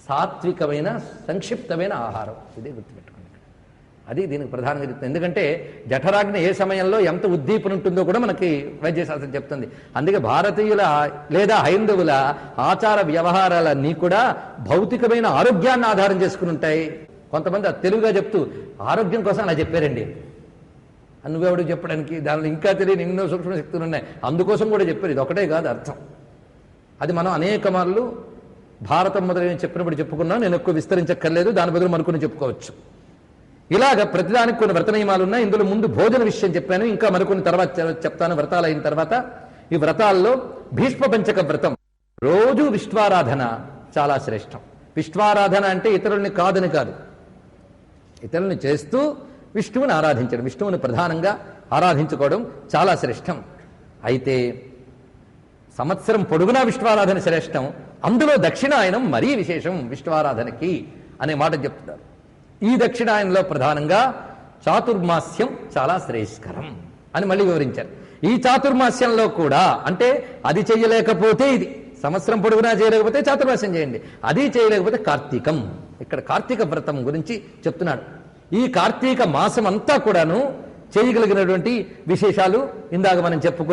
సాత్వికమైన సంక్షిప్తమైన ఆహారం. ఇదే గుర్తుపెట్టుకోండి. అది దీనికి ప్రధానంగా చెప్తుంది. ఎందుకంటే జఠరాగ్ని ఏ సమయంలో ఎంత ఉద్దీపన ఉంటుందో కూడా మనకి వైద్యశాస్త్రం చెప్తుంది. అందుకే భారతీయుల లేదా హైందవుల ఆచార వ్యవహారాలన్నీ కూడా భౌతికమైన ఆరోగ్యాన్ని ఆధారం చేసుకుని ఉంటాయి. కొంతమంది తెలుగుగా చెప్తూ ఆరోగ్యం కోసం అలా చెప్పారండి. నువ్వెవడు చెప్పడానికి, దానిలో ఇంకా తెలియని ఎన్నో సూక్ష్మ శక్తులు ఉన్నాయి, అందుకోసం కూడా చెప్పారు. ఇది ఒకటే కాదు అర్థం. అది మనం అనేక మార్లు భారతం మొదలైన చెప్పినప్పుడు చెప్పుకున్నాం. నేను ఎక్కువ విస్తరించక్కర్లేదు, దాని బదులు మనుకుని చెప్పుకోవచ్చు. ఇలాగ ప్రతిదానికి కొన్ని వ్రత నియమాలు ఉన్నాయి. ఇందులో ముందు భోజన విషయం చెప్పాను, ఇంకా మరికొన్ని తర్వాత చెప్తాను. వ్రతాలు అయిన తర్వాత ఈ వ్రతాల్లో భీష్మ పంచక వ్రతం, రోజు విష్ణువారాధన చాలా శ్రేష్టం. విష్ణువారాధన అంటే ఇతరుల్ని కాదని కాదు, ఇతరుల్ని చేస్తూ విష్ణువుని ఆరాధించడం, విష్ణువుని ప్రధానంగా ఆరాధించుకోవడం చాలా శ్రేష్టం. అయితే సంవత్సరం పొడుగునా విష్ణువారాధన శ్రేష్టం. అందులో దక్షిణాయనం మరీ విశేషం విష్ణువారాధనకి అనే మాట చెప్తున్నారు. ఈ దక్షిణాయనంలో ప్రధానంగా చాతుర్మాస్యం చాలా శ్రేయస్కరం అని మళ్ళీ వివరించారు. ఈ చాతుర్మాస్యంలో కూడా అంటే అది చేయలేకపోతే ఇది సంవత్సరం పొడుగునా చేయలేకపోతే చాతుర్మాస్యం చేయండి, అది చేయలేకపోతే కార్తీకం. ఇక్కడ కార్తీక వ్రతం గురించి చెప్తున్నాడు. ఈ కార్తీక మాసం అంతా కూడాను చేయగలిగినటువంటి విశేషాలు ఇందాక మనం చెప్పుకున్నాం.